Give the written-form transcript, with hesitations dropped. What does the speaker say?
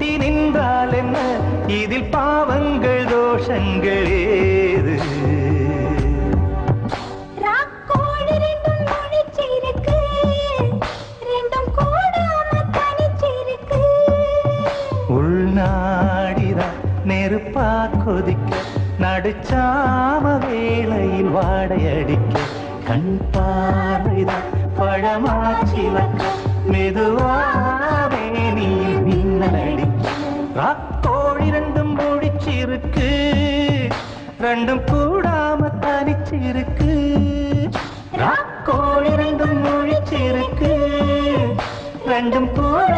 கூடி நின்றால் என்ன, இதில் பாவங்கள் தோஷங்கள் ஏது? உள்நாடிதான் நெருப்பா கொதிக்க, நடுச்சாம வேளையில் வாடையடிக்க, கண் பார்வைதான் பழமாச்சிலக்க, மெதுவாவே நீ மின்னலடிக்க. ராக்கோழி ரெண்டும் முடிச்சிருக்கு, ரெண்டும் கூடாம தனிச்சிருக்கு. ராக்கோழி ரெண்டும் முடிச்சிருக்கு, ரெண்டும் கூட